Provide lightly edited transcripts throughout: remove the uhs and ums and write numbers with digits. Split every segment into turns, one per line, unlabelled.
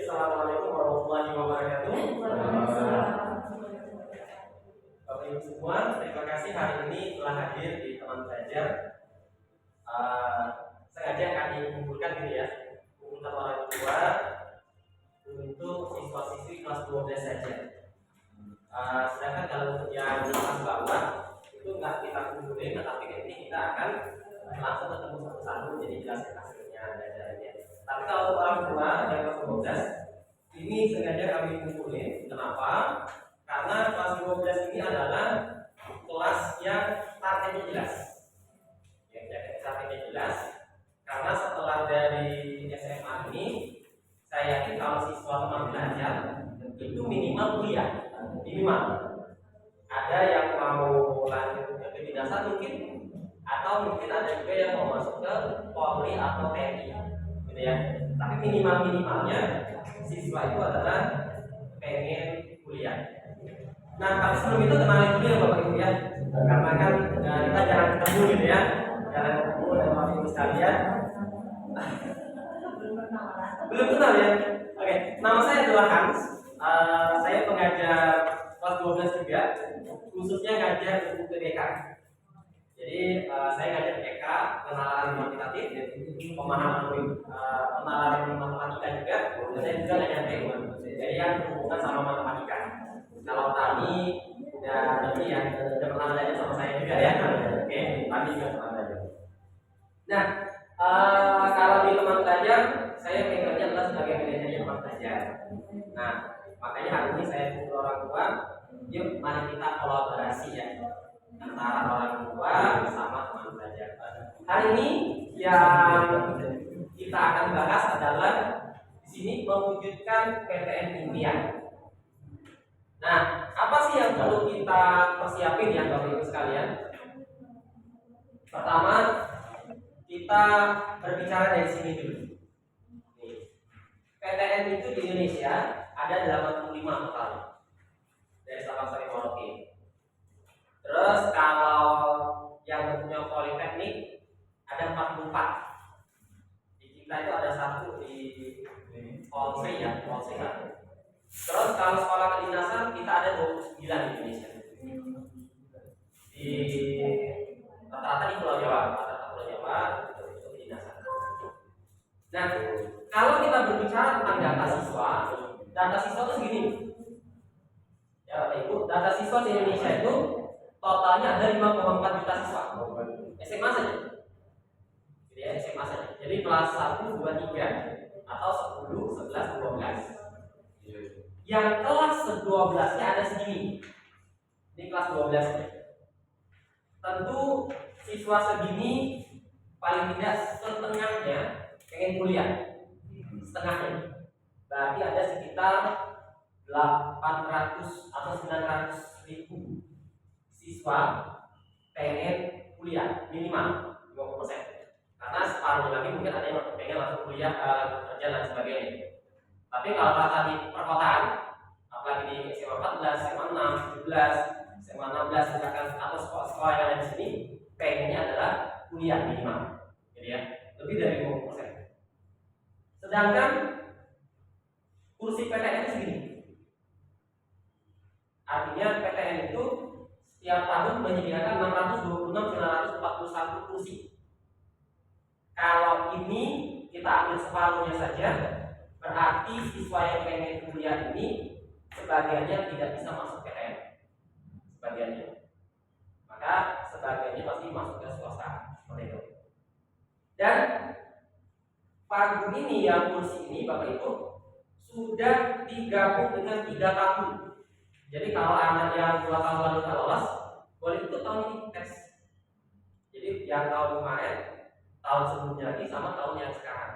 Assalamualaikum warahmatullahi wabarakatuh. Bapak Ibu semua, terima kasih hari ini telah hadir di teman belajar. Sengaja kami kumpulkan ini ya, kumpulkan orang tua untuk siswa-siswi kelas 12 saja. Sedangkan kalau untuk yang di kelas bawah itu nggak kita kumpulin, tetapi ini kita akan langsung ketemu satu-satu jadi jelaskan hasilnya belajarnya. Tapi kalau orang tua yang kelas 12 ini sengaja kami kumpulin. Kenapa? Karena kelas 12 ini adalah kelas yang targetnya jelas. Targetnya jelas. Karena setelah dari SMA ini, saya yakin kalau siswa teman belajar itu minimal kuliah, minimal. Ada yang mau lanjut ke kedinasan mungkin, atau mungkin ada juga yang mau masuk ke Polri atau TNI, gitu ya. Tapi minimalnya siswa itu adalah pengen kuliah. Nah, tapi sebelum itu kenalin dulu ya Bapak Ibu ya, karena kan kita jarang ketemu gitu ya, jarang ketemu dengan Bapak Ibu sekalian. Belum kenal ya? Oke, nama saya adalah Hans. Saya pengajar kelas 12 juga, khususnya ngajar buku TDK. Jadi saya ngajar TDK, pengenalan kuantitatif, pengenalan matematika juga, dan saya juga ngajar TU. Jadi yang berhubungan sama matematika. Kalau tadi udah ini ya, udah pernah belajar sama saya juga ya. Oke, tadi juga pernah belajar. Nah, kalau di teman belajar, saya pekerja adalah sebagai manajer teman belajar. Nah, makanya hari ini saya kumpul orang tua, yuk mari kita kolaborasi ya antara orang tua bersama teman belajar. Hari ini yang kita akan bahas adalah di sini mewujudkan PTN impian. Nah, apa sih yang perlu kita persiapin ya Bapak Ibu sekalian? Pertama, kita berbicara dari sini dulu. PTN itu di Indonesia ada 85 total dari Sabang sampai Merauke. Terus kalau yang bentuknya politeknik ada 44. Di kita itu ada satu di Polsri ya, Polsri kan. Terus kalau sekolah kedinasan kita ada 29 di Indonesia. Di rata-rata di Pulau Jawa, untuk kedinasan. Nah, kalau kita berbicara tentang data siswa itu segini. Ya Bapak Ibu, data siswa di Indonesia itu totalnya ada 5,4 juta siswa. SMA saja. Jadi ya, SMA saja. Jadi kelas 1, 2, 3 atau 10, 11, 12. Yang kelas 12-nya ada segini. Ini kelas 12 nya. Tentu siswa segini paling tidak setengahnya pengen kuliah. Setengahnya. Berarti ada sekitar 800 atau 900 ribu siswa pengen kuliah minimal 50%. Karena separuhnya lagi mungkin ada yang pengen langsung kuliah, kerja dan sebagainya. Tapi kalau rata di perkotaan, apalagi di SMA 14, SMA 6, 17, SMA 16 misalkan atau sekolah yang ada di sini, pengennya adalah kuliah minimal, jadi ya lebih dari 50%. Sedangkan kursi PTN itu segini. Artinya PTN itu setiap tahun menyediakan 626.941 kursi. Kalau ini kita ambil separuhnya saja, berarti siswa yang pengen kuliah ini sebagiannya tidak bisa masuk PTN, sebagiannya. Maka sebagiannya pasti masuk ke swasta seperti itu. Dan pagu ini yang kursi ini Bapak Ibu sudah digabung dengan 3 tahun. Jadi kalau anak yang 2 tahun lalu nggak lolos, boleh itu tahun ini tes. Jadi yang tahun kemarin, tahun sebelumnya lagi sama tahun yang sekarang.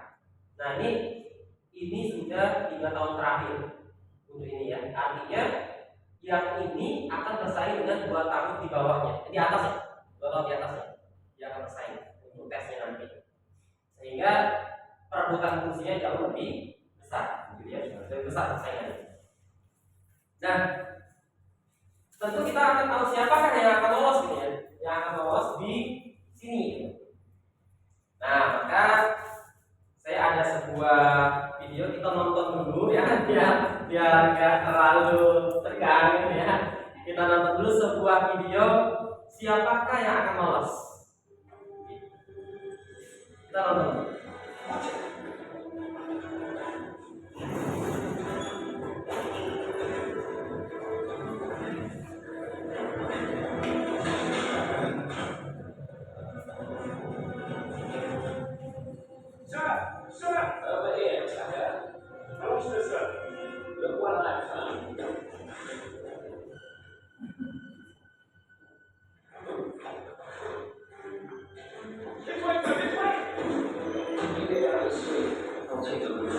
Nah ini sudah 3 tahun terakhir untuk ini ya. Artinya yang ini akan bersaing dengan 2 tahun di bawahnya, di atas ya, 2 tahun di atasnya, yang akan bersaing untuk tesnya nanti. Sehingga perebutan kursinya jauh lebih besar, gitu ya, lebih besar persaingannya. Nah, tentu kita akan tahu siapakah yang akan lolos gitu ya, yang akan lolos di sini. Nah, maka saya ada sebuah video, kita nonton dulu ya, biar nggak terlalu tegang gitu ya. Kita nonton dulu sebuah video siapakah yang akan lolos. Kita nonton dulu.
Over here, sucker. How's this up? Look what I've found. This way, this way! You get out of the street. I'll take a look.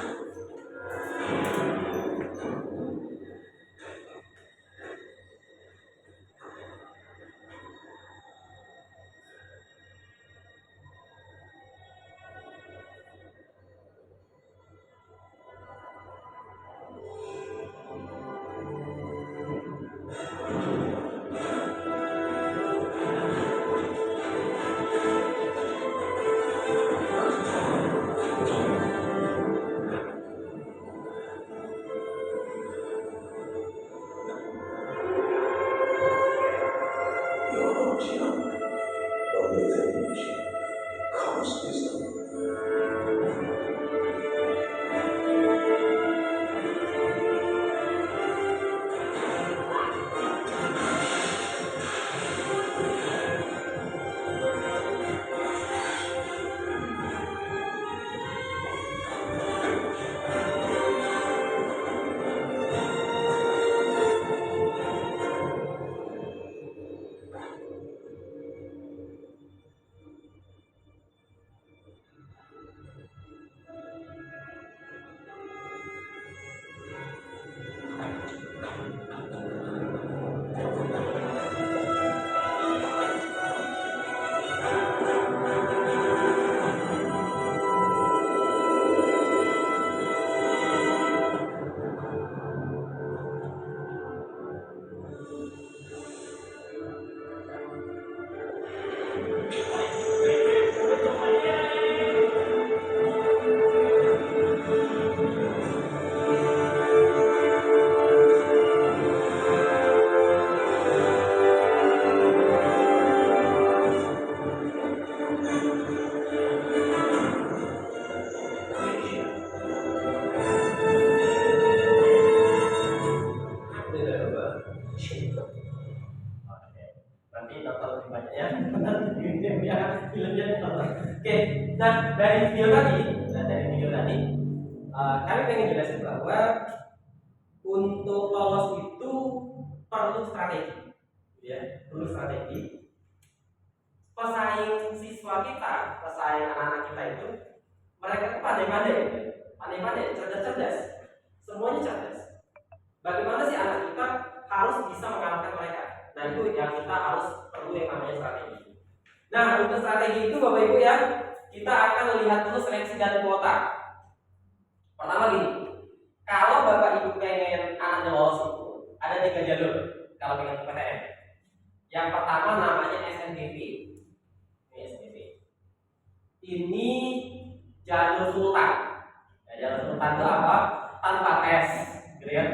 Oke, nah dari video tadi, kami pengen jelasin bahwa untuk lolos itu perlu strategi, ya, perlu strategi. Pesaing siswa kita, pesaing anak-anak kita itu, mereka itu pandai-pandai, cerdas-cerdas, semuanya cerdas. Bagaimana sih anak kita harus bisa mengalahkan mereka? Nah itu yang kita harus perlu yang namanya strategi. Nah untuk strategi itu Bapak Ibu ya, kita akan lihat dulu seleksi dan kuota. Pertama gini, kalau Bapak Ibu pengen anaknya lolos itu ada 3 jalur kalau pengen ke PTN. Yang pertama namanya SNBP. Ini SNBP. Ini jalur sultan. Ya, jalur sultan itu apa? Tanpa tes, gitu ya.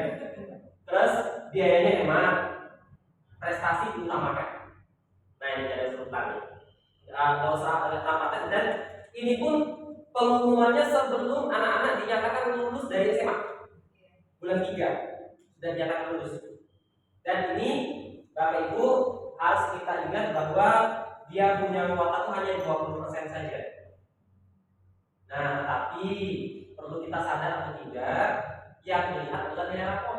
Terus biayanya hemat, prestasi diutamakan. Nah ini jalur sultan. Nggak usah tanpa tes, dan ini pun pengumumannya sebelum anak-anak dinyatakan lulus dari SMA. Bulan 3 sudah dinyatakan lulus. Dan ini Bapak Ibu harus kita ingat bahwa dia punya kuota itu hanya 20% saja. Nah, tapi perlu kita sadar atau tidak, yang dilihat adalah nilai rapor.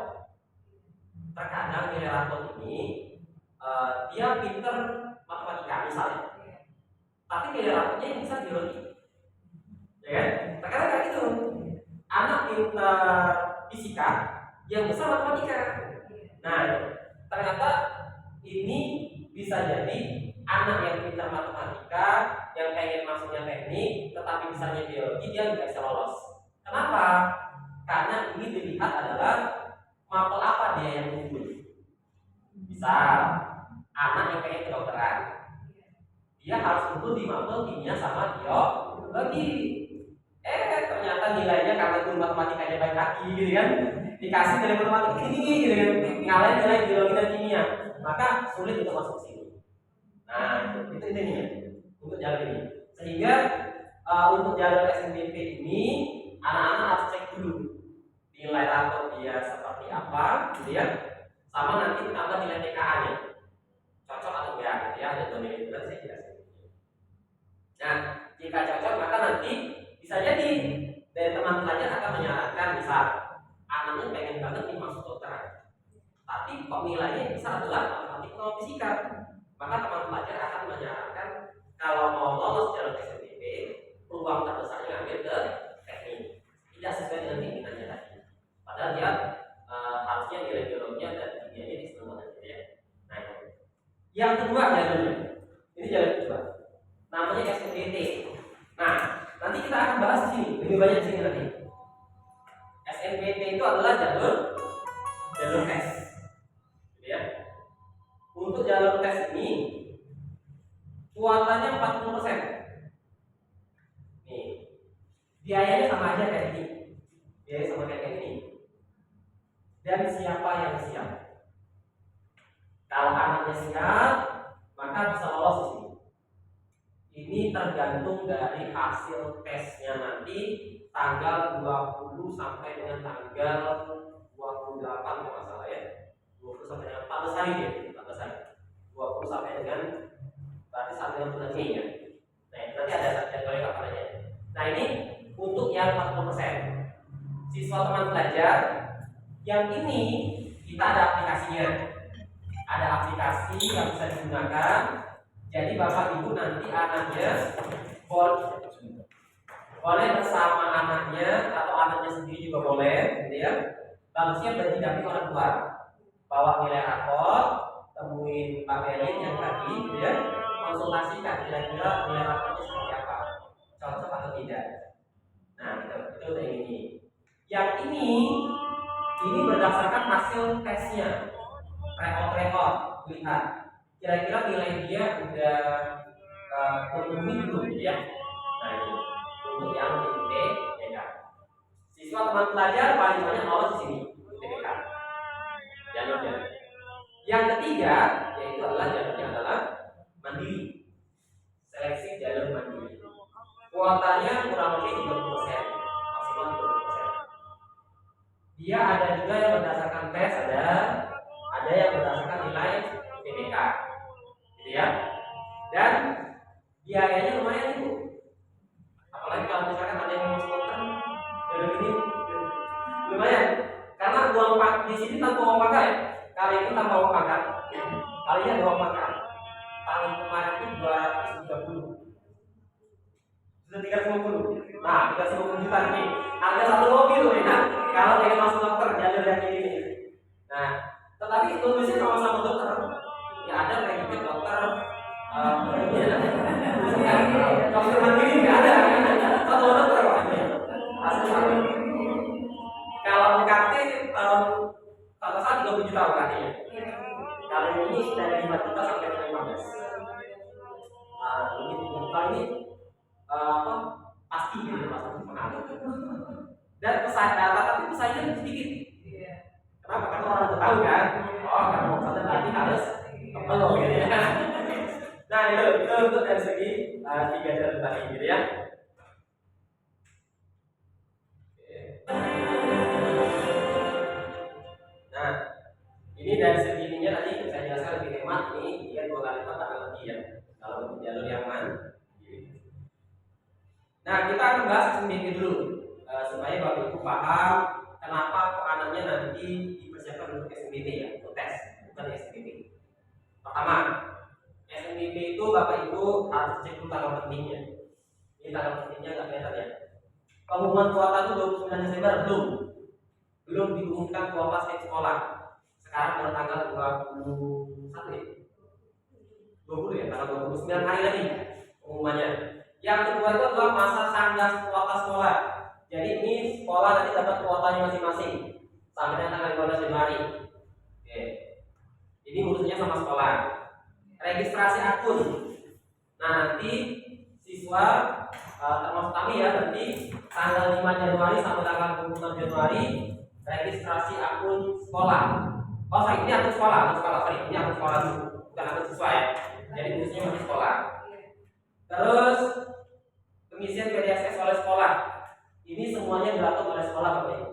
Terkadang nilai rapor ini dia pinter matematika misalnya, tapi nilai rapornya yang bisa biologi, ya kan? Terkadang kayak gitu. Anak pinter fisika, yang besar matematika. Nah, ternyata ini bisa jadi anak yang pintar matematika yang pengen masuknya teknik tetapi misalnya biologi dia nggak bisa lolos. Kenapa? Karena ini dilihat adalah mapel apa dia yang unggul. Misal anak yang pengen kedokteran, dia harus unggul di mapel kimia sama biologi. Ternyata nilainya karena itu matematikanya baik hati gitu kan, dikasih nilai matematika tinggi gitu kan, ngalahin nilai biologi dan kimia, maka sulit untuk masuk sini. Nah, itu intinya untuk jalur ini. Sehingga untuk jalur SNBP ini anak-anak harus cek dulu nilai rapor dia seperti apa, gitu ya. Sama nanti tambah nilai TKA-nya, cocok atau enggak, gitu ya. Ada dua nilai itu nanti saya jelasin. Nah, jika cocok maka nanti bisa jadi dari teman pelajar akan menyarankan misal anaknya pengen banget nih masuk dokteran, tapi kok nilainya bisa adalah matematika atau fisika. Maka teman pelajar akan menyarankan kalau mau lolos jalur SNBP, peluang terbesarnya ambil ke teknik, tidak sesuai dengan keinginannya tadi. Padahal dia harusnya nilai biologinya dan kimianya di semua gitu ya. Nah, yang kedua jalurnya, ini jalur kedua, namanya SNBT. Nah, nanti kita akan bahas di sini lebih banyak di sini nanti. SNBT itu adalah jalur tes, gitu ya. Untuk jalur tes ini kuotanya 40%. Nih, biayanya sama aja kayak ini. Biaya sama kayak ini. Dan siapa yang siap? Kalau anaknya siap, maka bisa lolos di sini. Ini tergantung dari hasil tesnya nanti tanggal 20 sampai dengan tanggal 28 kalau nggak salah ya. 20 sampai dengan 14 hari ya, 14 hari. 20 sampai dengan berarti sampai dengan bulan Mei ya. Nah, nanti ada jadwalnya kapan aja. Nah, ini untuk yang 40%. Siswa teman pelajar yang ini kita ada aplikasinya. Ada aplikasi yang bisa digunakan. Jadi Bapak Ibu nanti anaknya boleh bersama anaknya atau anaknya sendiri juga boleh, gitu ya. Bagusnya berdidampingi orang tua. Bawa nilai rapor, temuin Pak Melin yang tadi, gitu ya. Konsultasikan kira-kira nilai rapornya seperti apa, cocok atau tidak. Nah, itu udah ini. Yang ini berdasarkan hasil tesnya, rekod, lihat kira-kira nilai dia udah memenuhi belum, ya. Nah, ini untuk yang UTBK. Siswa teman pelajar paling banyak lolos di sini UTBK. Jalurnya. Yang ketiga yaitu jalurnya adalah mandiri. Seleksi jalur mandiri. Kuotanya kurang lebih 30%, maksimal 30%. Dia ada juga yang berdasarkan tes, ada yang berdasarkan nilai UTBK, gitu ya. Dan biayanya lumayan itu. Apalagi kalau misalkan ada yang mau sponsor jalur ini lumayan. Karena uang di sini tanpa uang makan ya. Kali ini tanpa uang makan. Kalinya ada uang makan. Tahun kemarin itu 230. Sudah 350. Nah, 350 juta nih. Harga satu mobil ya. Kalau pengen masuk dokter jalur yang ini. Nah, tetapi lulusnya sama-sama dokter. Ya ada kayak dokter dokter mandiri nggak ada. Satu dokter asli sama. Kalau UKT kalau saat 30 juta UKT-nya. Kalau ini dari 5 juta sampai 15. Begitu. Kalau ini pasti gitu, pasti pengaruh. Dan pesan data tapi pesannya sedikit. Kenapa? Karena orang udah tahu kan. Oh, kalau mau pesan tadi harus perlu gitu ya. Nah, itu untuk dari segi 3 jalur tadi gitu ya. Nah, ini dari segi ininya tadi saya jelaskan lebih hemat. Ini dia 2 kali lipat lebih ya. Kalau untuk jalur yang mana? Nah, kita akan bahas SNBP dulu supaya Bapak Ibu paham kenapa kok anaknya nanti dipersiapkan untuk SNBP ya, untuk tes, bukan SNBP. Pertama, SNBP itu Bapak Ibu harus cek dulu tanggal pentingnya. Ini tanggal pentingnya nggak kelihatan ya. Pengumuman kuota itu 29 Desember belum diumumkan kuota setiap sekolah. Sekarang baru tanggal 21 ya. 20 ya, tanggal 29 hari lagi pengumumannya. Yang kedua itu adalah masa tanggal kuota sekolah. Jadi ini sekolah nanti dapat kuotanya masing-masing sampai dengan tanggal 15 Januari. Oke. Ini urusannya sama sekolah. Registrasi akun. Nah, nanti siswa termasuk kami ya, nanti tanggal 5 Januari sampai tanggal 26 Januari registrasi akun sekolah. Oh, sorry, ini akun sekolah, sorry, ini akun sekolah dulu, bukan akun siswa ya. Jadi khususnya masih sekolah. Terus pengisian PDSS oleh sekolah. Ini semuanya dilakukan oleh sekolah Bapak Ibu.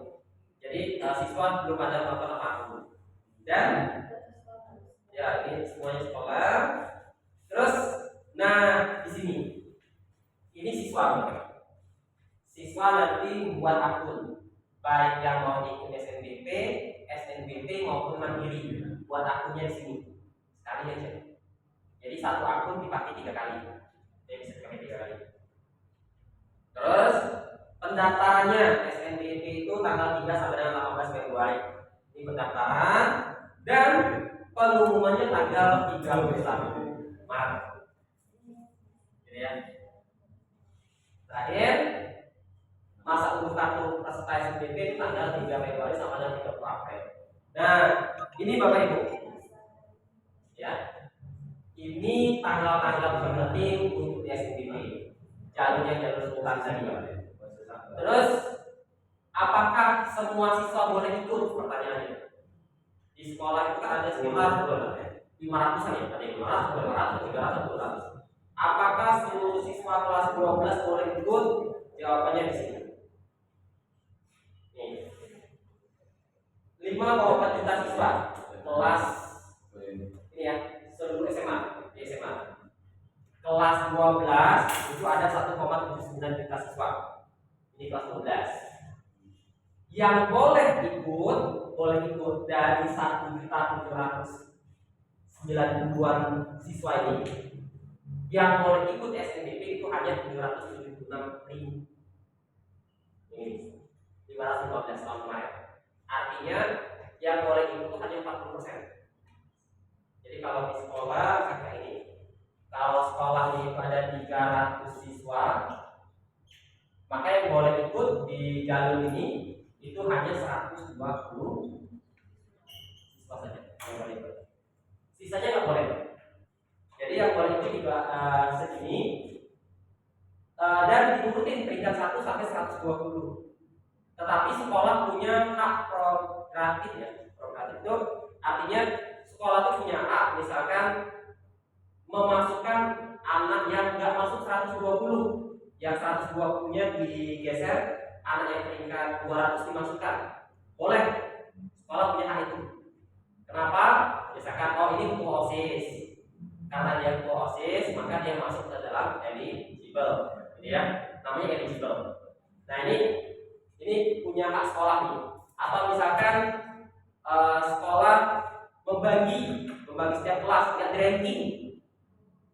Jadi siswa belum ada melakukan apa-apa. Dan ya ini semuanya sekolah. Terus, nah di sini ini siswa. Siswa nanti membuat akun, baik yang mau ikut SNBP, SNBP maupun mandiri. Buat akunnya di sini sekali aja. Jadi satu akun dipakai 3 kali. Jadi bisa dipakai 3 kali. Terus pendaftarannya SNBP itu tanggal 3 sampai dengan 18 Februari. Ini pendaftaran dan pengumumannya tanggal 31 Maret. Jadi ya. Terakhir masa unduh kartu peserta SNBP itu tanggal 3 Februari sampai dengan 30 April. Nah, ini Bapak Ibu. Ya. Ini tanggal-tanggal penting untuk SNBP. Jalurnya jalur sultan tadi. Terus, apakah semua siswa boleh ikut? Pertanyaannya. Di sekolah itu kan ada sekitar 500-an ya, ada 500, 200, 300, 400. Apakah seluruh siswa kelas 12 boleh ikut? Jawabannya di sini. Nih. 5,4 juta siswa kelas ini ya, seluruh SMA, di SMA. Kelas 12 itu ada 1,79 juta siswa. Ini kelas 12. Yang boleh ikut dari 1.792.000 siswa ini. Yang boleh ikut SNBP itu hanya 776.000. Ini 515 tahun kemarin. Artinya yang boleh ikut itu hanya 40%. Jadi kalau di sekolah kayak ini, kalau sekolahnya itu ada 300 siswa, maka yang boleh ikut di jalur ini itu hanya 120 siswa saja yang boleh ikut. Sisanya nggak boleh. Jadi yang boleh ikut juga segini, dan diurutin peringkat 1 sampai 120. Tetapi sekolah punya hak prerogatif ya. Prerogatif itu artinya sekolah itu punya hak, misalkan memasukkan anak yang nggak masuk 120, yang 120-nya digeser, anak yang peringkat 200 dimasukkan. Boleh, sekolah punya hak itu. Kenapa? Misalkan ini ketua OSIS, karena dia ketua OSIS maka dia masuk ke dalam eligible, ini ya, namanya eligible. Nah ini punya hak sekolah nih. Atau misalkan sekolah membagi setiap kelas nggak di ranking.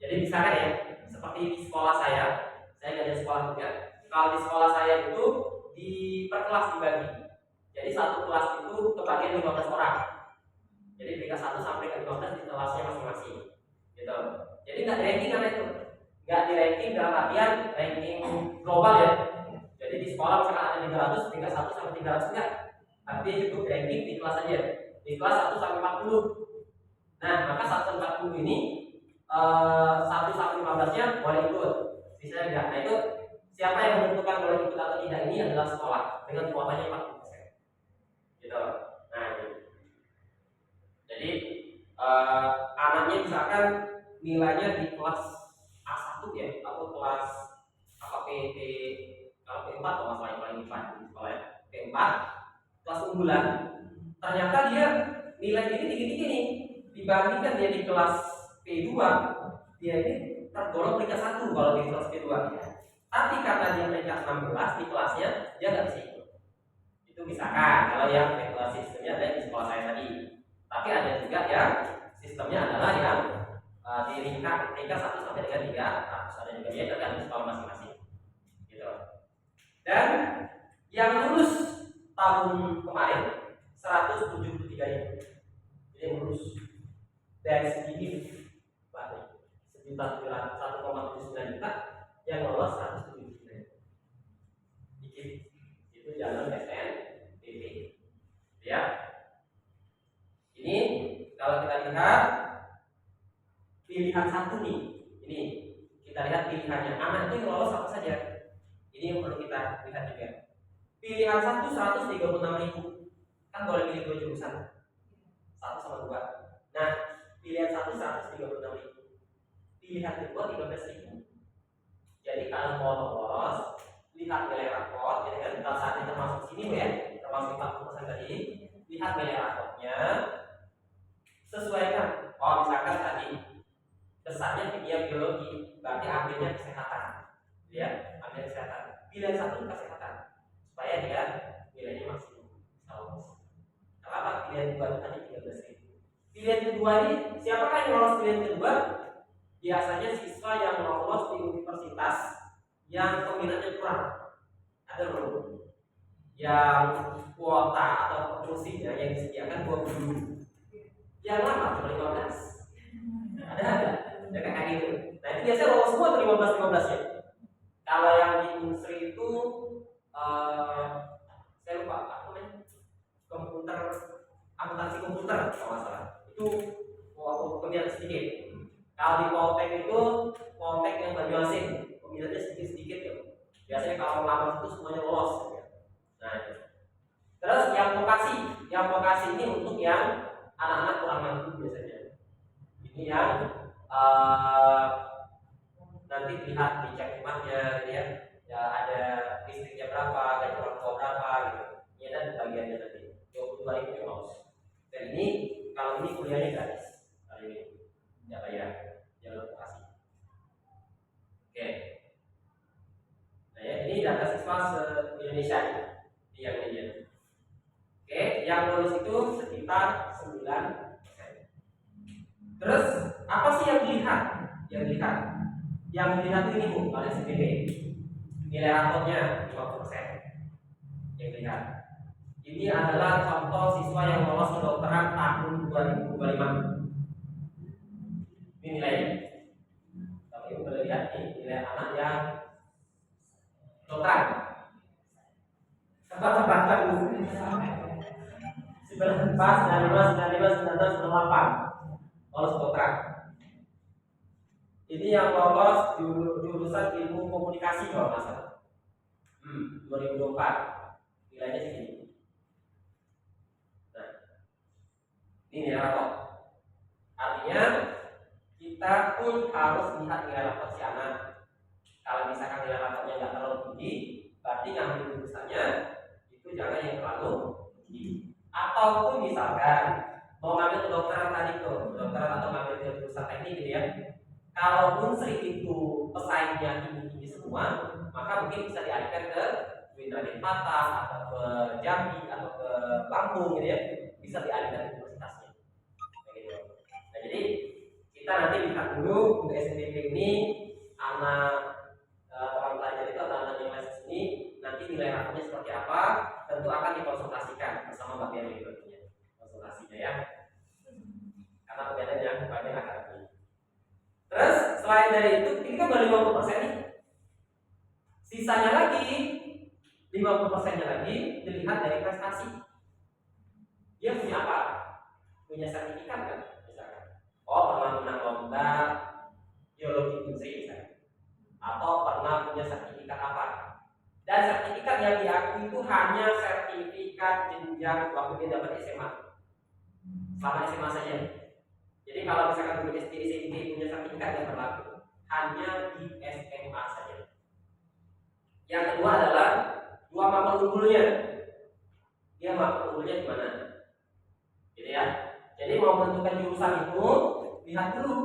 Jadi misalkan ya, seperti di sekolah saya nggak ada sekolah juga. Kalau di sekolah saya itu di per kelas dibagi. Jadi satu kelas itu kebagian 15 orang. Jadi peringkat 1 sampai ke 15 di kelasnya masing-masing. Gitu. Jadi nggak di ranking karena itu. Nggak di ranking dalam artian ranking global ya. Jadi di sekolah misalkan ada 300, tingkat 1 sampai 300 enggak. Tapi dia cukup ranking di kelas saja. Di kelas 1 sampai 40. Nah, maka 1 sampai 40 ini 1 sampai 15-nya boleh ikut. Sisanya enggak. Nah, itu siapa yang menentukan boleh ikut atau tidak ini adalah sekolah dengan kuotanya 40%. Gitu. Nah, ini. Jadi anaknya misalkan nilainya di kelas A1 ya, atau kelas PT kalau P4 kalau masalah yang paling depan di sekolah ya, P4 kelas unggulan, ternyata dia nilai ini tinggi-tinggi nih dibandingkan dia di kelas P2, dia ini tergolong peringkat 1 kalau di kelas P2 ya. Tapi karena dia peringkat 16 di kelasnya, dia nggak bisa ikut. Itu misalkan kalau yang sistemnya ada di sekolah saya tadi. Tapi ada juga yang sistemnya adalah yang di peringkat 1 sampai dengan 300. Ada juga dia tergantung sekolah masing-masing. Gitu. Dan yang lulus tahun kemarin 173 ribu. Jadi lulus dari segini Pak, 1,79 juta yang lolos 173 ribu. Dikit. Itu jalur SNBP. Ya. Ini kalau kita lihat pilihan satu nih. Ini kita lihat pilihannya. Anak itu yang lolos apa saja? Ini yang perlu kita lihat juga. Pilihan 1 136.000. Kan boleh pilih 2 jurusan. 1 sama 2. Nah, pilihan 1 136.000. Pilihan kedua 13.000. Jadi kalau mau lolos, lihat nilai rapor, jadi kan kalau saat ini termasuk sini ya, termasuk 40% tadi, lihat nilai rapornya, sesuaikan. Oh, misalkan tadi besarnya kimia biologi, berarti ambilnya kesehatan. Ya, ambil kesehatan. Pilihan 1 kesehatan supaya dia nilainya maksimum. Kenapa pilihan 2 tadi 13.000? Pilihan kedua ini siapakah yang lolos pilihan kedua? Biasanya siswa yang lolos di universitas yang peminatnya kurang. Ada loh yang kuota atau kursinya yang disediakan 20. Yang lama cuma 15. Ada. Ya kayak gitu. Nah, itu biasanya lolos semua tuh 15 ya. Kalau yang di Unsri itu saya lupa apa namanya, komputer, akuntansi komputer kalau nggak salah. Itu waktu peminat sedikit. Kalau di Poltek itu Poltek yang Banyuasin peminatnya sedikit ya. Biasanya kalau lamar itu semuanya lolos. Nah, itu. Terus yang vokasi ini untuk yang anak-anak kurang mampu biasanya. Ini yang nanti dilihat di cek rumahnya, ya ada listriknya berapa, gaji orang tua berapa gitu. Ini ada bagiannya nanti 22.000 yang lolos. Dan ini kalau ini kuliahnya gratis. Kali ini nggak bayar, jalur vokasi. Oke. Nah ya, ini data siswa se-Indonesia di yang ini. Oke, yang lulus itu sekitar 9%. Terus apa sih yang dilihat? Yang dilihat ini Bu, oleh SPP. Nilai rapornya 50%. Yang dilihat. Ini adalah contoh siswa yang lolos kedokteran tahun 2025. Ini nilainya. Kalau Ibu boleh lihat nih, nilai anak yang kedokteran. Tempat-tempatan 94, 95, 95, 96, 98. Lolos kedokteran. Ini yang lolos jurusan ilmu komunikasi kalau nggak salah. 2024. Nilainya segini. Nah, ini nilai rapor. Artinya kita pun harus lihat nilai rapor si anak. Kalau misalkan nilai rapornya nggak terlalu tinggi, berarti ngambil jurusannya itu jangan yang terlalu tinggi. Ataupun misalkan mau ngambil kedokteran tadi tuh, kedokteran atau ngambil jurusan teknik gitu ya. Kalau Unsri itu pesaingnya tinggi-tinggi semua, maka mungkin bisa dialihkan ke Windraden Patah atau ke Jambi atau ke Lampung gitu ya. Bisa dialihkan ke universitasnya. Gitu. Nah, jadi kita nanti lihat dulu untuk SNBP ini anak orang pelajar itu atau anak yang masih sini nanti nilai rapornya seperti apa, tentu akan dikonsultasikan bersama bagian berikutnya konsultasinya ya. Karena kegiatan yang banyak akan ini. Terus selain dari itu, ini kan baru 50% nih. Sisanya lagi 50%-nya lagi dilihat dari prestasi. Dia punya apa? Punya sertifikat kan? Misalkan, oh pernah menang lomba biologi Unsri misalkan, atau pernah punya sertifikat apa? Dan sertifikat yang diakui itu hanya sertifikat jenjang waktu dia dapat SMA. Selama SMA saja. Jadi kalau misalkan punya SD, SMP punya sertifikat yang berlaku hanya di SMA saja. Yang kedua adalah dua mapel unggulnya. Dia mapel unggulnya di mana? Gitu ya. Jadi mau menentukan jurusan itu lihat dulu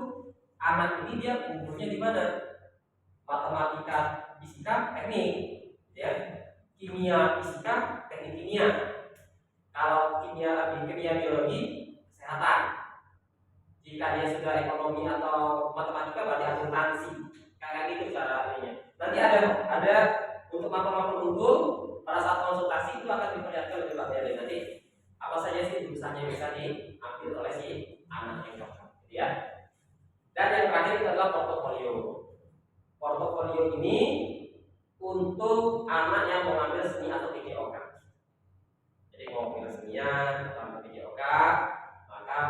anak ini dia unggulnya di mana. matematika fisika teknik, ya. Kimia fisika teknik kimia. Kalau kimia biologi kesehatan. Jika dia sudah ekonomi atau matematika berarti akuntansi. Kayak gitu cara ininya. Nanti ada untuk matematika unggul pada saat konsultasi itu akan diperlihatkan lebih banyak. Nanti apa saja sih jurusannya bisa diambil oleh si anak yang cocok, ya. Dan yang terakhir itu adalah portofolio. Portofolio ini untuk anak yang mau ambil seni atau PJOK. Jadi mau ambil senian atau ambil PJOK, maka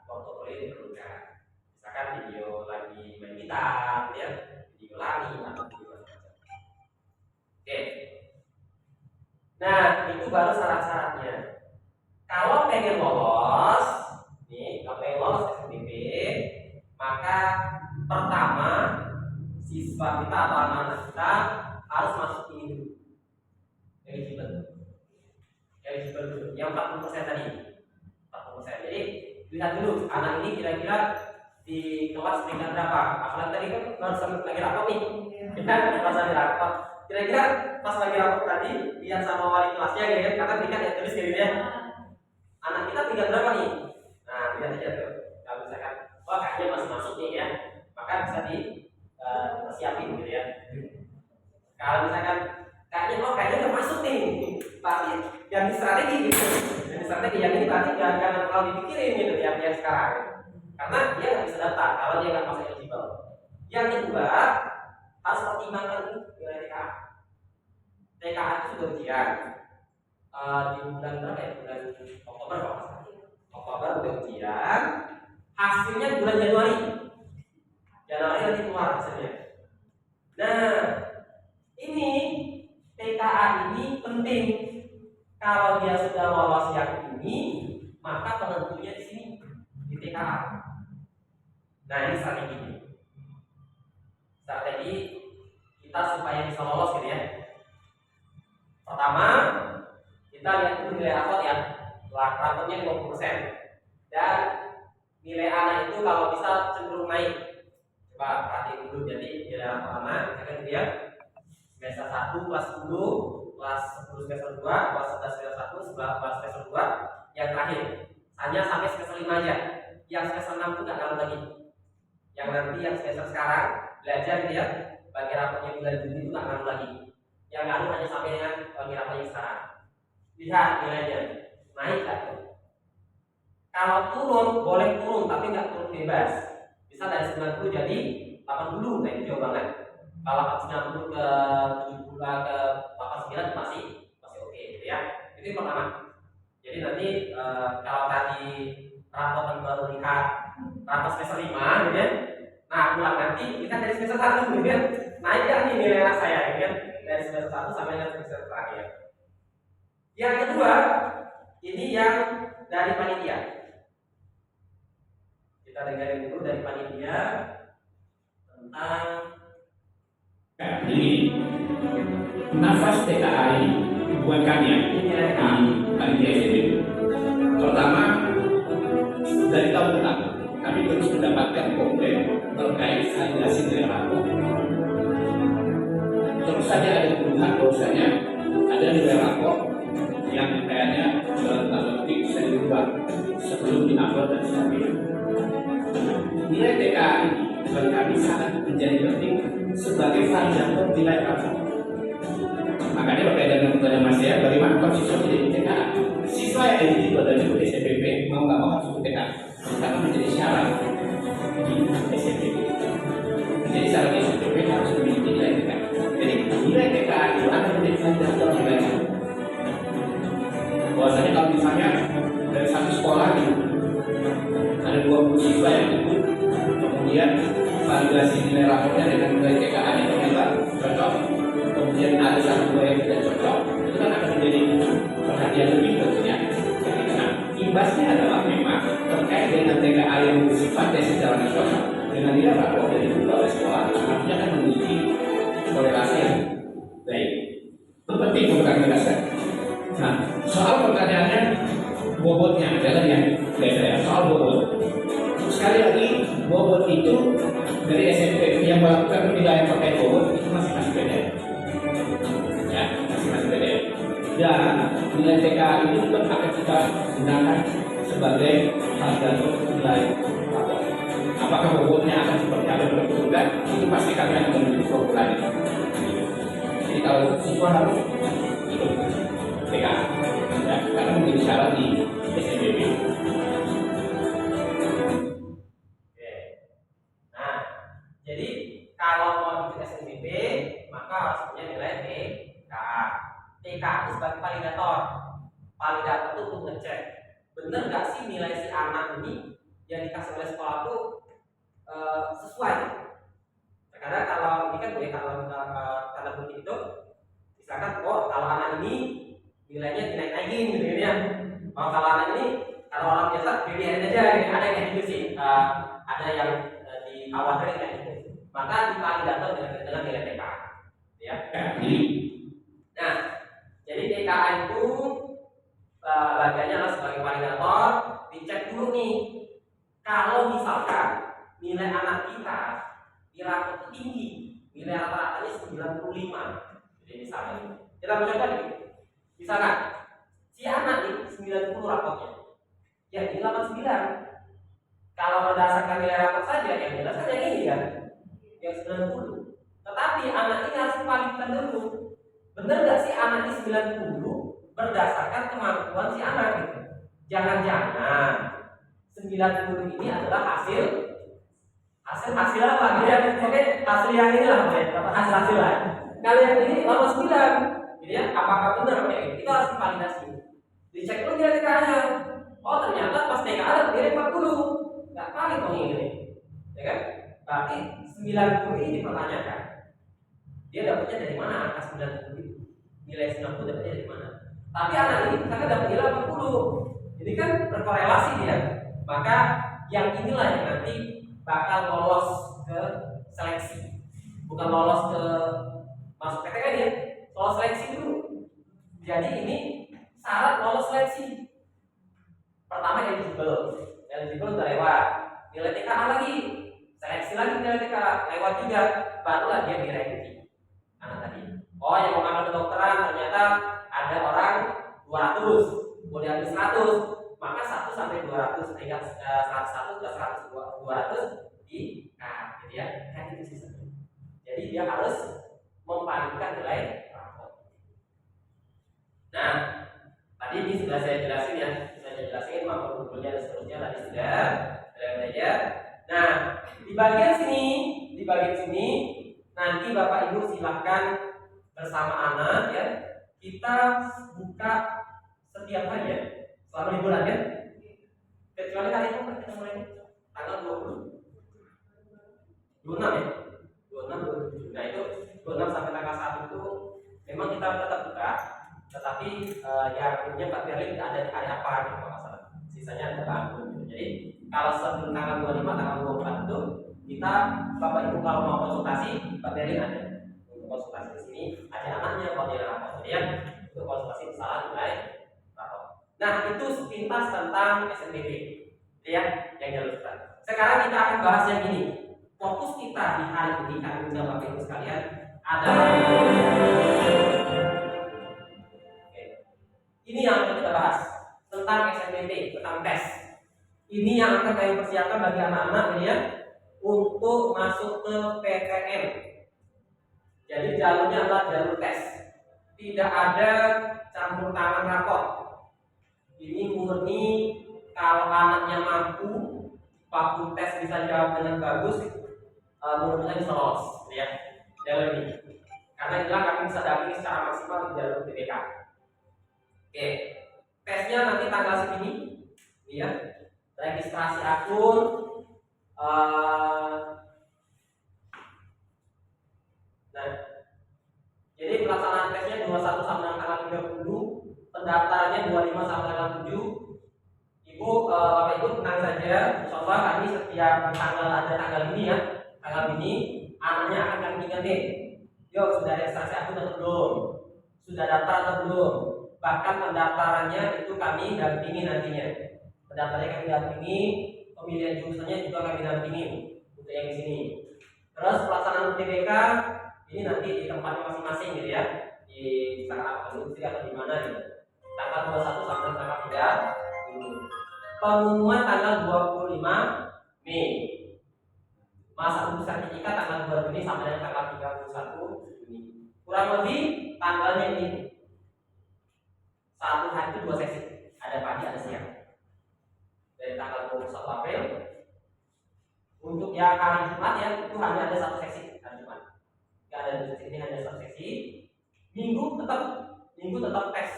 portofolio diperlukan. Misalkan video lagi main gitar, ya, video lari atau video macam-macam. Oke. Nah, itu baru syarat-syaratnya. Kalau pengen lolos, kalau pengen lolos SNMP, maka pertama siswa kita atau anak-anak kita harus masuk ini dulu, eligible dulu, yang 40% tadi, 40%. Jadi lihat dulu anak ini kira-kira di kelas tingkat berapa. Apalagi tadi kan baru lagi rapot nih, kita pas lagi rapot. Kira-kira pas lagi rapot tadi lihat sama wali kelasnya, gitu kan? Karena tingkat ya tulis gitu ya. Anak kita tingkat berapa nih? Nah, lihat aja tuh. Kalau misalkan, oh kayaknya masih masuk nih ya, maka bisa dipersiapin gitu ya. Kalau misalkan kayaknya udah masuk nih, pasti ganti strategi gitu. Ganti strategi yang ini berarti jangan terlalu dipikirin gitu ya yang sekarang. Karena dia nggak bisa daftar kalau dia nggak masuk eligible. Yang kedua harus pertimbangkan nilai TKA. TKA itu sudah ujian. Di bulan berapa ya? Bulan Oktober kalau nggak salah. Oktober udah ujian. Hasilnya di bulan Januari nanti keluar hasilnya. Nah, ini TKA ini penting. Kalau dia sudah lolos yang ini, maka penentunya di sini di TKA. Nah, ini strategi kita supaya bisa lolos gitu ya. Pertama, kita lihat dulu nilai rapot ya. Rapotnya 50%. Dan nilai anak itu kalau bisa cenderung naik. Coba perhatiin dulu, jadi nilai rapot anak, misalkan dia semester 1 kelas 10, kelas 10 semester 2, kelas 11 semester 1, kelas semester 2, yang terakhir hanya sampai semester 5 aja. Yang semester 6 itu nggak ngaruh lagi. Yang nanti yang semester sekarang belajar gitu ya, bagi rapotnya bulan Juni itu nggak ngaruh lagi. Yang ngaruh hanya sampai dengan bagi rapotnya sekarang. Lihat nilainya naik nggak tuh? Kalau turun boleh turun, tapi nggak turun bebas. Bisa dari 90 jadi 80, nah itu jauh banget. Kalau 90 ke 70 ke 89 masih oke gitu ya. Itu yang pertama. Jadi nanti kalau tadi rapotan baru lihat rapot semester 5 gitu ya. Nah, pulang nanti kita dari semester 1 gitu ya. Naik kan nih nilai anak saya gitu ya. Dari semester 1 sampai dengan semester terakhir. Yang kedua, ini yang dari panitia. Kita dengarin dulu dari panitia tentang
ini nafas TKA ini buat kami ya di panitia SNMP. Pertama, dari tahun ke tahun kami terus mendapatkan komplain terkait validasi nilai rapor. Terus saja ada keluhan bahwasanya ada nilai rapor yang kayaknya tanda petik bisa dirubah sebelum diupload dan sebagainya. Nilai TKA ini bagi kami sangat menjadi penting sebagai validator nilai rapor. Makanya berkaitan dengan pertanyaan Mas ya, bagaimana kalau siswa tidak ikut TKA? Siswa yang eligible dan ikut SNMP mau nggak mau harus ikut TKA karena menjadi syarat di SNMP. Menjadi syarat di SNMP harus memiliki nilai TKA. Jadi nilai TKA itu akan menjadi validator nilai rapor. Bahwasanya kalau misalnya dari satu sekolah gitu, ada 20 siswa yang ikut, kemudian validasi nilai rapornya dengan nilai TKA nya ternyata cocok, kemudian ada satu dua yang tidak cocok, itu kan akan menjadi perhatian lebih tentunya. Nah, imbasnya adalah memang terkait dengan TKA yang bersifat tes secara nasional dengan nilai rapor yang dibuka oleh sekolah, artinya akan memiliki korelasi yang baik. Itu penting untuk kami jelaskan. Nah, soal pertanyaannya bobotnya adalah yang saya soal bobot. Sekali lagi, bobot itu dari SMP yang melakukan penilaian pakai bobot itu masih beda, ya masih beda. Dan nilai TKA itu juga akan kita gunakan sebagai indikator nilai rapor. Apakah bobotnya akan seperti apa berbulan? Itu pasti kami akan menuju formula ini. Jadi kalau siswa harus ikut TKA, ya, karena menjadi syarat di SNBP.
Jadi kalau mau bikin SNBP maka harus punya nilai TKA. TKA itu sebagai validator. Validator itu untuk ngecek bener nggak sih nilai si anak ini yang dikasih oleh sekolah itu sesuai. Karena kalau ini kan boleh kalau tanda kutip itu misalkan kalau anak ini nilainya dinaik-naikin gitu ya. Kalau anak ini kalau orang biasa biarin aja gitu. Ada yang kayak gitu sih. Ada yang dikhawatirkan kayak gitu. Maka divalidator dengan nilai TKA. Ya. Nah, jadi TKA itu bagiannya adalah sebagai validator. Dicek dulu nih. Kalau misalkan nilai anak kita di rapor tinggi, nilai rata-ratanya 95. Jadi misalnya kita mencoba nih. Misalkan si anak nih 90 raportnya. Ya ini 89. Kalau berdasarkan nilai rapor saja yang jelas kan yang ini kan. Yang 90. Tetapi anak ini harus divalidkan dulu. Benar nggak sih anak ini 90 berdasarkan kemampuan si anak gitu. Jangan-jangan 90 ini adalah hasil apa gitu ya. Oke, hasil yang ini lah hasil lah. Kalau yang ini 89 gitu ya, apakah benar kayak gitu? Kita harus validasi. Dicek dulu nilai TKA-nya. Oh ternyata pas TKA nilai 40. Nggak valid dong ini. Ya kan? Berarti 90 ini dipertanyakan. Dia dapatnya dari mana angka 90 itu? Nilai 90 dapatnya dari mana? Tapi anak ini misalkan dapat nilai 80. Ini kan berkorelasi dia. Maka yang inilah yang nanti bakal lolos ke seleksi. Bukan lolos ke masuk PTN ya. Lolos seleksi dulu. Jadi ini syarat lolos seleksi. Pertama eligible udah lewat. Nilai TKA lagi. Seleksi lagi nilai TKA lewat juga. Barulah dia direkrut. Anak tadi. Oh yang mau ngambil kedokteran ternyata ada orang 200, mau diambil 100, maka 1 sampai 200 sehingga 101 plus 100 200 di gitu ya. Kan itu sistemnya. Jadi dia harus memvalidkan nilai rapor. Nah, tadi ini sudah saya jelasin ya, saya jelasin mampu kumpulnya dan seterusnya tadi sudah aja. Nah, di bagian sini nanti Bapak Ibu silahkan bersama anak ya. Kita buka setiap hari ya, selama liburan ya. Kecuali hari itu kita mulai tanggal 26 ya. 26, 27. Nah itu 26 sampai tanggal 1 itu memang kita tetap buka. Tetapi yang punya Pak Berlin ada di hari apa gitu kalau masalah. Sisanya ada bangun gitu. Jadi kalau sebelum tanggal 25, tanggal 24 itu kita Bapak Ibu kalau mau konsultasi Pak Berlin ada. Untuk konsultasi di sini ada anaknya kalau dia rapor. Jadi ya untuk konsultasi misalnya nilai rapor. Nah itu sepintas tentang SNBP. Ya yang jalur kita. Sekarang kita akan bahas yang ini. Fokus kita di hari ini kami undang Bapak Ibu sekalian adalah ini yang akan kita bahas tentang SNBP, tentang tes. Ini yang akan kami persiapkan bagi anak-anak ini ya untuk masuk ke PTN. Jadi jalurnya adalah jalur tes. Tidak ada campur tangan rapor. Ini murni kalau anaknya mampu, waktu tes bisa jawab dengan bagus, menurutnya bisa lolos, ya. Jalur ini. Karena itulah kami bisa dampingi secara maksimal di jalur TBK. Oke, tesnya nanti tanggal segini, ya. Registrasi akun, nah, jadi pelaksanaan tesnya 21 sampai tanggal 30, pendaftarannya 25 sampai tanggal 7. Ibu, Bapak Ibu tenang saja, insyaallah kami setiap tanggal ada tanggal ini ya, tanggal ini anaknya akan kami ingetin. Yuk, sudah registrasi akun atau belum? Sudah daftar atau belum? Bahkan pendaftarannya itu kami dampingi nantinya. Pendaftarannya kami dampingi, pemilihan jurusannya juga kami dampingi untuk yang di sini. Terus pelaksanaan UTBK ini nanti di tempatnya masing-masing gitu ya, di misalkan industri atau di mana gitu. Tanggal 21 sampai tanggal 3 pengumuman tanggal 25 Mei. Masa uji sertifikat tanggal 2 Juni sampai dengan tanggal 31 Juni. Kurang lebih tanggalnya ini. Satu hari itu 2 sesi, ada pagi ada siang. Dari tanggal 21 April untuk yang hari Jumat ya itu hanya ada 1 sesi hari Jumat. Tidak ada 2 sesi, ini hanya 1 sesi. Minggu tetap tes.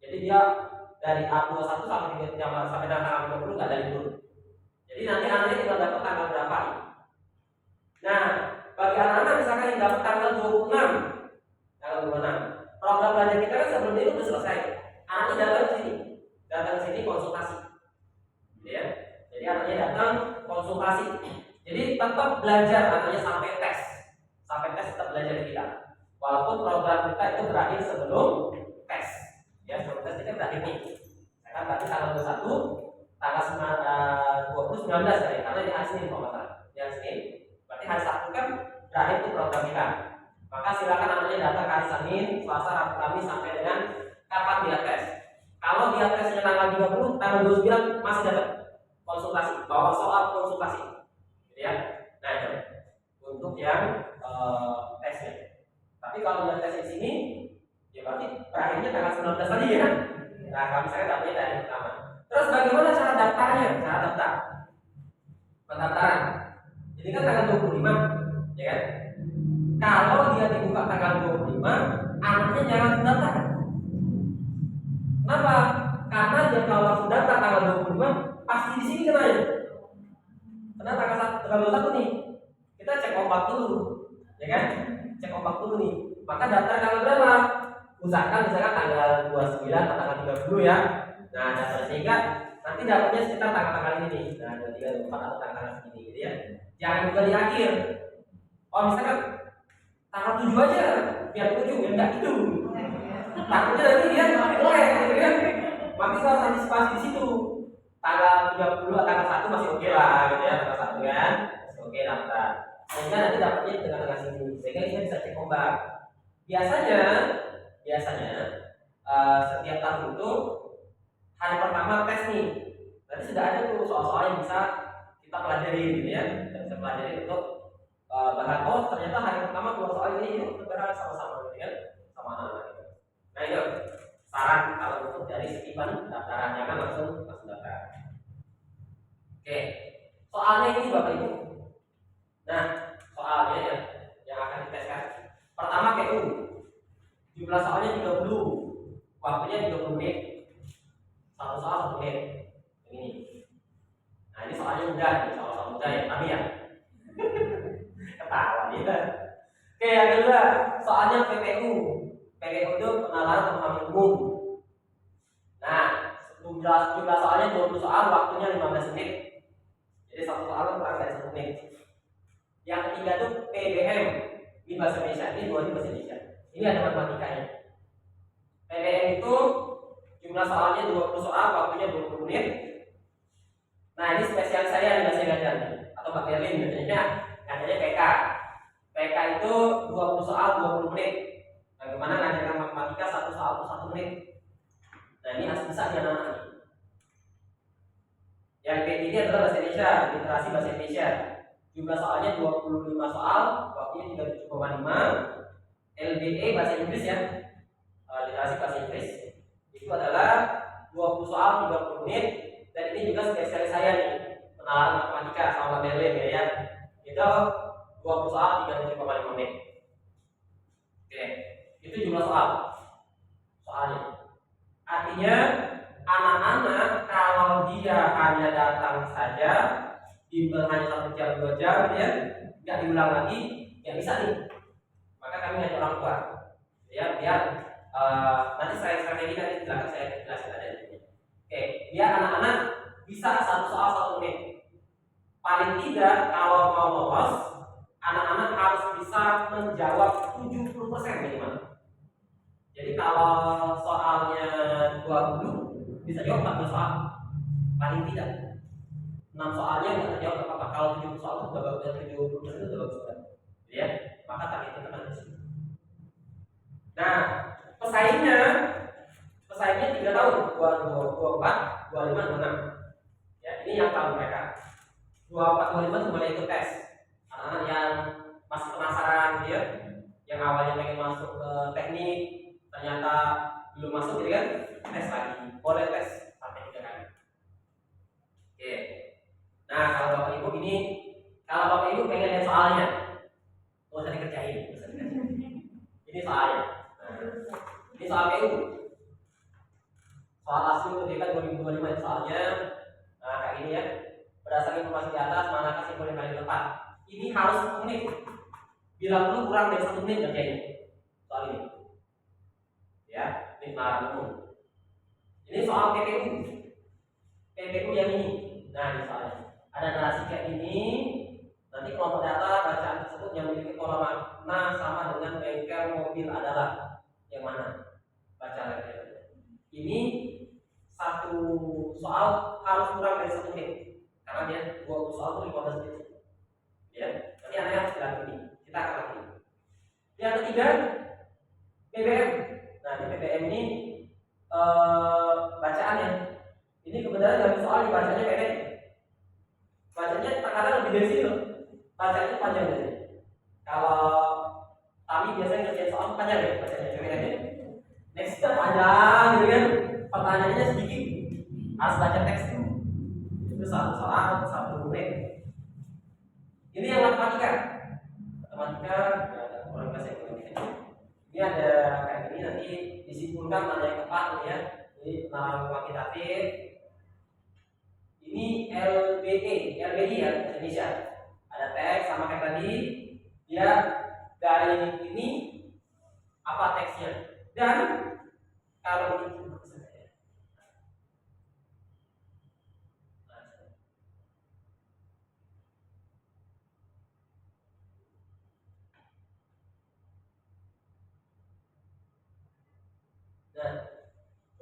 Jadi dia dari A21 sampai dengan tanggal 30 nggak ada libur. Jadi nanti anaknya tinggal dapat tanggal berapa nih. Nah, bagi anak-anak misalkan yang dapat tanggal 26, program belajar kita kan sebelum itu sudah selesai. Anaknya datang ke sini konsultasi, ya. Jadi anaknya datang konsultasi. Jadi tetap belajar anaknya sampai tes tetap belajar di kita. Walaupun program kita itu berakhir sebelum tes, ya sebelum tes kita berakhir nih. Karena berarti tanggal 21, tanggal 19 kali, karena ini hari Senin kalau nggak salah, hari Senin. Berarti hari Sabtu kan berakhir itu program kita. Maka silakan anaknya datang hari Senin, Selasa, Rabu, Kamis sampai dengan kapan dia tes. Kalau dia tesnya tanggal 30, tanggal 29 masih dapat konsultasi, bawa soal konsultasi, gitu ya. Nah itu untuk yang tesnya. Tapi kalau dia tes di sini, ya berarti berakhirnya tanggal 19 tadi ya. Nah kami saya dapatnya dari pertama. Terus bagaimana cara daftarnya? Cara daftar pendaftaran. Jadi kan tanggal 25, ya kan? Kalau dia dibuka tanggal 25, anaknya jangan daftar. Kenapa? Karena dia kalau langsung daftar tanggal 25, pasti di sini kena ya. Karena tanggal 21 nih, kita cek ombak dulu, ya kan? Cek ombak dulu nih. Maka daftar tanggal berapa? Usahakan misalkan tanggal 29 atau tanggal 30 ya. Nah, daftar sehingga nanti dapatnya sekitar tanggal-tanggal ini nih. Nah, 23, 24 atau tanggal segini gitu ya. Jangan juga di akhir. Oh, misalkan tanggal 7 aja, biar 7, ya enggak itu. Takutnya nanti dia mulai gitu kan. Maka kita harus antisipasi di situ. Tanggal 30 atau tanggal 1 masih oke lah gitu ya, tanggal 1 kan. Masih oke daftar. Sehingga nanti dapatnya dengan tanggal sini. Sehingga kita bisa cek ombak. Biasanya setiap tahun itu hari pertama tes nih. Berarti sudah ada tuh soal-soal yang bisa kita pelajari gitu ya. Kita bisa pelajari untuk bahkan ternyata hari pertama keluar soal ini yuk kita bahas sama-sama gitu kan, sama anak-anak gitu. Nah itu saran kalau untuk dari segi pendaftaran, jangan langsung daftar. Oke, soalnya ini Bapak Ibu. Nah soalnya ya yang akan diteskan pertama PU, jumlah soalnya 30, waktunya 30 menit, satu soal 1 menit ini. Nah ini soalnya mudah, soal mudah ya kami ya. Ketawa gitu. Oke, yang kedua soalnya PPU itu penalaran pemahaman umum. Nah jumlah soalnya 20 soal, waktunya 15 menit. Jadi satu soal kurang dari 1 menit. Yang ketiga itu PBM, ini bahasa Indonesia, ini 2 bahasa Indonesia. Ini ada matematikanya. PBM itu jumlah soalnya 20 soal, waktunya 20 menit. Nah ini spesial saya di bahasa Gajan atau Pak Berlin biasanya katanya PK. PK itu 20 soal 20 menit. Bagaimana ngajarkan matematika 1 soal itu 1 menit. Nah ini harus bisa di anak-anak. Yang ini adalah bahasa Indonesia, literasi bahasa Indonesia. Jumlah soalnya 25 soal, waktunya 37,5. LBE bahasa Inggris ya, literasi bahasa Inggris. Itu adalah 20 soal 30 menit. Dan ini juga spesialis saya nih, penalaran matematika sama Berlin ya. Itu 20 soal 37,5 menit. Oke, itu jumlah soalnya. Artinya anak-anak kalau dia hanya datang saja, bimbel hanya 1 jam 2 jam ya, nggak diulang lagi, ya bisa nih. Maka kami ngajak orang tua, ya biar nanti strategi nanti di belakang saya jelaskan ada di sini. Oke, biar anak-anak bisa 1 soal 1 menit. Paling tidak kalau mau lolos, anak-anak harus bisa menjawab 70% minimal. Jadi kalau soalnya 20, bisa jawab 40 soal. Paling tidak 6 soalnya nggak terjawab apa-apa. Kalau 70 soal itu udah bagus, 70% itu udah bagus Nah, pesaingnya 3 tahun, 24, 25, 26. Ya, ini yang tahu mereka. 24, 25 itu mulai ikut tes. Anak-anak yang masih penasaran gitu ya, yang awalnya pengen masuk ke teknik, ternyata belum masuk gitu kan, tes lagi. Boleh tes sampai 3 kali. Oke. Nah, kalau Bapak Ibu gini, kalau Bapak Ibu pengen lihat soalnya, nggak usah dikerjain, nggak usah dikerjain. Ini soalnya. Nah, ini soal PU. Soal hasil UTBK 2025 itu soalnya. Nah, kayak gini ya. Berdasarkan informasi di atas, manakah simpul yang paling tepat? Ini harus 1 menit. Bila perlu kurang dari 1 menit kerjain soal ini. Ya, ini penalaran umum. Ini soal PPU. PPU yang ini. Nah, ini soalnya. Ada narasi kayak gini. Nanti kelompok data bacaan tersebut yang memiliki pola makna sama dengan bengkel mobil adalah yang mana? Baca lagi. Ini satu soal harus kurang dari 1 menit. Karena dia 20 soal itu 15 menit. Ya, nanti anaknya harus dilatih. Kita akan latih. Yang ketiga, BBM. Nah, di BBM ini bacaannya. Ini kebenaran dari soal dibacanya pendek. Bacanya terkadang lebih dari sini loh. Bacanya panjang dari. Kalau kami biasanya ngerjain soal panjang ya bacanya, coba aja. Next panjang gitu kan. Pertanyaannya sedikit. Harus baca teks itu. Itu satu soal 1 menit. Ini yang matematika. Matematika orang bahasa Indonesia. Ini ada kayak gini, nanti disimpulkan mana yang tepat ya. Ini penalaran kuantitatif. Ini LBI ya bahasa Indonesia. Ada teks sama kayak tadi. Dia dari ini apa teksnya. Dan kalau ini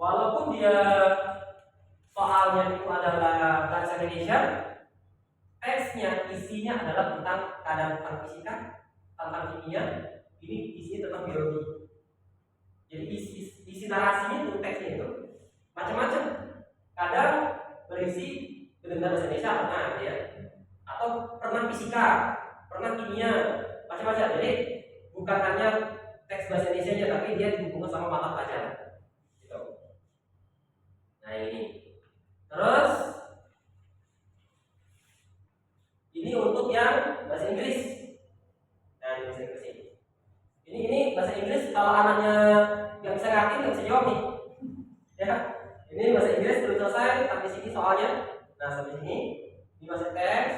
walaupun dia soalnya itu adalah bahasa Indonesia, teksnya isinya adalah tentang tentang fisika, tentang kimia, ini isinya tentang biologi. Jadi isi narasinya itu teksnya itu macam-macam. Kadang berisi benar bahasa Indonesia pernah ya, atau pernah fisika, pernah kimia, macam-macam. Jadi bukan hanya teks bahasa Indonesia-nya, tapi dia dihubungkan sama mata pelajaran. Nah ini, terus ini untuk yang bahasa Inggris. Nah ini bahasa Inggris ini bahasa Inggris kalau anaknya nggak bisa ngerti nggak bisa jawab nih, ya. Ini bahasa Inggris belum selesai sampai sini soalnya. Nah sampai sini ini masih teks,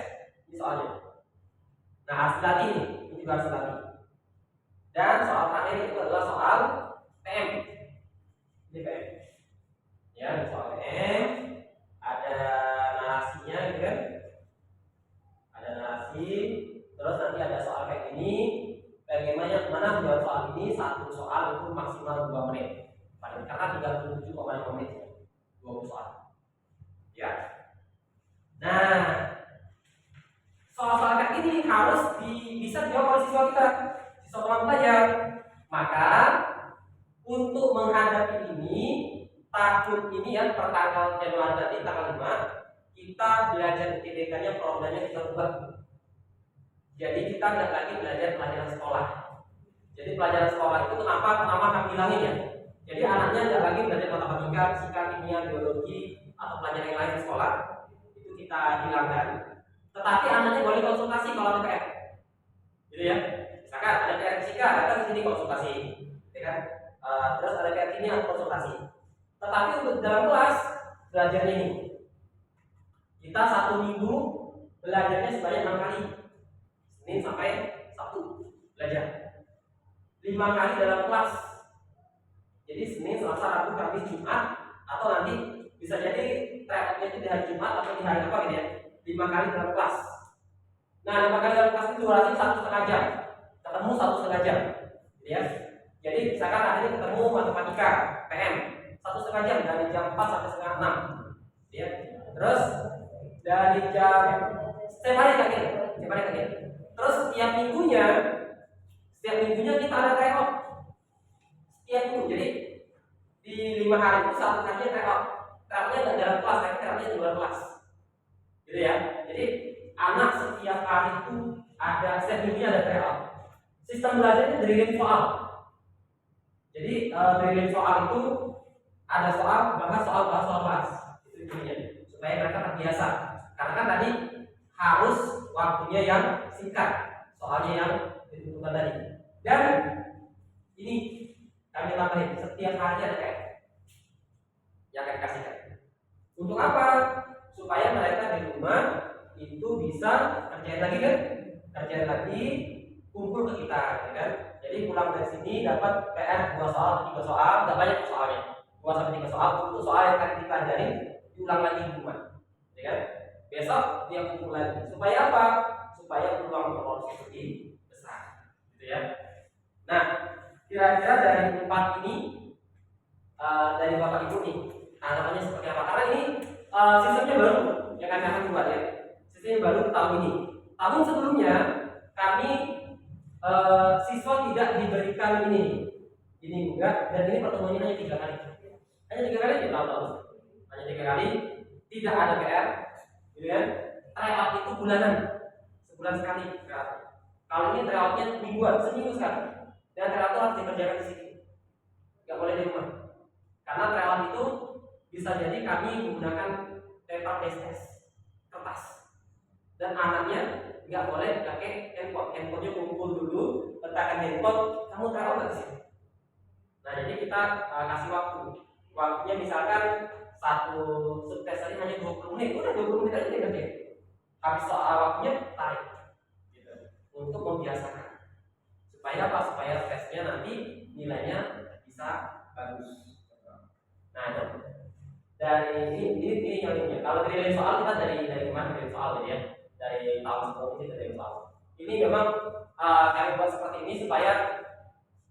ini soalnya. Nah harus dilatih nih, ini juga harus dilatih. Dan soal terakhir itu adalah soal PM. Ini PM. Ya, soal PM ada narasinya gitu kan. Ada narasi, terus nanti ada soal kayak gini. Bagaimana menjawab soal ini? Satu soal itu maksimal 2 menit. Paling karena 37,5 menit 20 soal. Ya. Nah, soal-soal kayak gini harus bisa dijawab oleh siswa kita, siswa teman belajar. Maka untuk menghadapi ini tahun ini ya per tanggal Januari nanti tanggal 5 kita belajar UTBK-nya programnya kita ubah. Jadi kita nggak lagi belajar pelajaran sekolah. Jadi pelajaran sekolah itu kenapa pertama kami bilangin ya. Jadi anaknya nggak lagi belajar matematika, fisika, kimia, biologi atau pelajaran yang lain di sekolah. Itu kita hilangkan. Tetapi anaknya boleh konsultasi kalau ada PR. Gitu ya. Misalkan ada PR fisika, datang ke sini konsultasi. Ya kan? Terus ada PR kimia konsultasi. Tetapi untuk dalam kelas belajarnya ini kita 1 minggu belajarnya sebanyak 6 kali, Senin sampai Sabtu belajar 5 kali dalam kelas. Jadi Senin, Selasa, Rabu, Kamis, Jumat, atau nanti bisa jadi tryoutnya itu di hari Jumat atau di hari apa gitu ya. 5 kali dalam kelas. Nah 5 kali dalam kelas itu durasi 1,5 jam, ketemu 1,5 jam, gitu ya. Jadi misalkan hari ini ketemu matematika PM 1,5 jam dari jam 4 sampai setengah 6, ya. Terus dari jam setiap hari kayak Terus setiap minggunya kita ada tryout Iya tuh, jadi di 5 hari itu satu harinya tryout. Tryoutnya nggak dalam kelas, tapi tryoutnya di luar kelas. Gitu ya. Jadi anak setiap hari itu ada, setiap minggunya ada tryout. Sistem belajarnya drilling soal. Jadi drilling soal itu ada soal, bahas itu intinya, supaya mereka terbiasa. Karena kan tadi harus waktunya yang singkat, soalnya yang ditentukan tadi. Dan ini kami tambahin, setiap hari ada kayak yang akan dikasihkan. Untuk apa? Supaya mereka di rumah itu bisa kerjain lagi, kumpul ke kita, ya kan? Jadi pulang dari sini dapat PR 2 soal, 3 soal, nggak banyak soalnya, 2 sampai 3 soal. Untuk soal yang tadi dipelajari diulang lagi di rumah, ya kan? Besok dia kumpul lagi. Supaya apa? Supaya peluang lolos lebih besar, gitu ya. Nah, kira-kira dari 4 ini dari Bapak Ibu nih, tanggapannya seperti apa? Karena ini sistemnya baru yang kami akan buat ya. Sistemnya baru tahun ini. Tahun sebelumnya kami siswa tidak diberikan ini enggak, dan ini pertemuannya hanya 3 kali. Hanya 3 kali di tahun. Hanya 3 kali, tidak ada PR, gitu kan? Tryout itu bulanan, sebulan sekali. Kali ini tryoutnya mingguan, seminggu sekali. Dan tryout harus dikerjakan di sini, nggak boleh di rumah. Karena tryout itu bisa jadi kami menggunakan paper based test, kertas, dan anaknya nggak boleh pakai handphonenya kumpul dulu, letakkan handphone, kamu tryout nggak sih? Nah jadi kita kasih waktunya misalkan satu subtes tadi hanya 20 menit, udah 20 menit aja dia kerjain. Habis soal waktunya tarik, gitu, untuk membiasakan. Supaya apa? Supaya tesnya nanti nilainya bisa bagus. Nah itu dari ini yang ini. Kalau dari soal kita dari kemarin dari soal ya, dari tahun sebelumnya kita dari soal. Ini memang kami buat seperti ini supaya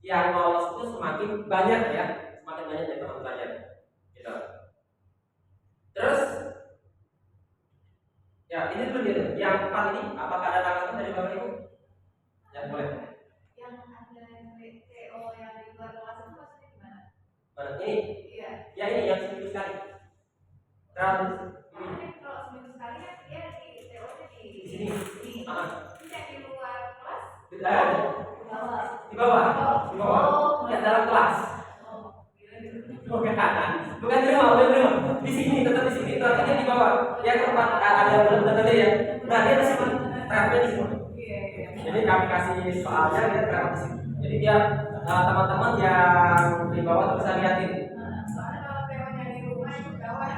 yang lolos itu semakin banyak ya, semakin banyak dari teman belajar. Gitu. Terus ya ini dulu gitu. Yang 4 ini apakah ada tanggapan dari Bapak Ibu? Ya boleh.
Yang ada TO yang di luar kelas itu maksudnya gimana?
Mana ini?
Iya.
Ya ini yang seminggu sekali. Terus
Makanya kalau seminggu sekali kan dia di TO-nya di
sini.
yang di luar kelas
Di bawah. Ya dalam kelas. Bukan di rumah. Di sini, tetap di sini. Terakhirnya di bawah. Yang keempat ada yang belum tadi ya. Nah dia di sini. Terakhirnya di sini. Jadi kami kasih soalnya dia terakhir di sini. Jadi biar teman-teman yang di bawah bisa liatin.
soalnya kalau TO-nya di rumah itu bawah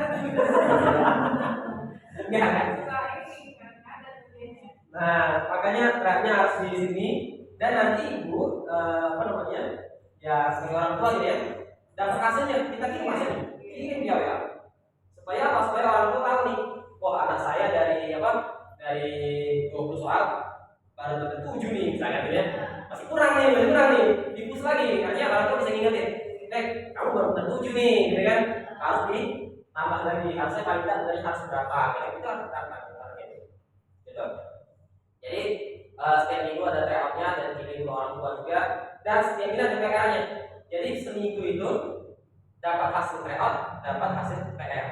Enggak kan?
ini kan ada tujuannya.
Nah, makanya terakhirnya harus di sini. Dan nanti ibu ya sebagai orang tua gitu ya, dapat hasilnya kita kirim hasilnya, kirim dia ya. Supaya apa? Supaya orang tua tahu nih, oh anak saya dari 20 soal baru dapat 7 nih misalnya gitu ya. Masih kurang nih, dipus lagi. Artinya orang tua bisa ngingetin, kamu baru dapat 7 nih, gitu kan? Harus ditambah lagi, harusnya paling tidak dari harus berapa? Kita harus gitu. Jadi setiap minggu ada tryoutnya dan dikirim ke orang tua juga, dan setiap minggu ada PR-nya. Jadi seminggu itu dapat hasil tryout, dapat hasil PR.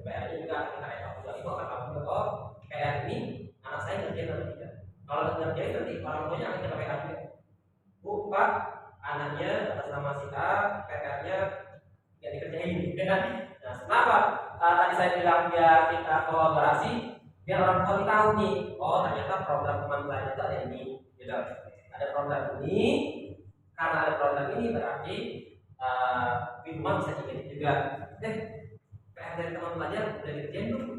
PR-nya juga akan kita evaluasi. Itu akan kamu bilang, oh PR ini anak saya ngerjain atau tidak. Kalau ngerjain nanti orang tuanya akan kita PR juga. Bu, Pak, anaknya atas nama si A, PR-nya nggak dikerjain. Nah, kenapa? Tadi saya bilang biar kita kolaborasi, biar orang tua kita tahu nih, oh ternyata program teman belajar itu ada ini, gitu. Ada program ini, karena ada program ini berarti di rumah bisa diingetin juga. PR dari teman belajar udah dikerjain belum?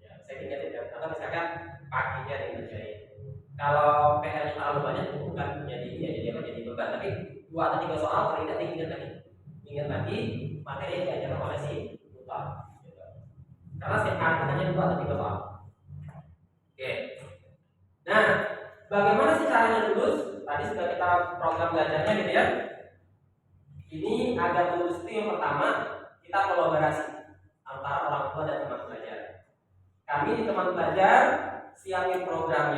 Ya, saya ingetin ya. Atau misalkan paginya dikerjain. Kalau PR-nya terlalu banyak itu bukan jadi beban, tapi 2 atau 3 soal paling tidak diingat lagi materi yang diajarkan oleh si tutor. Gitu. Karena setiap hari hanya 2 atau 3 soal. Oke. Nah, bagaimana sih caranya lulus? Tadi sudah kita program belajarnya gitu ya. Ini agar lulus itu yang pertama kita kolaborasi antara orang tua dan teman belajar. Kami di teman belajar siapin programnya.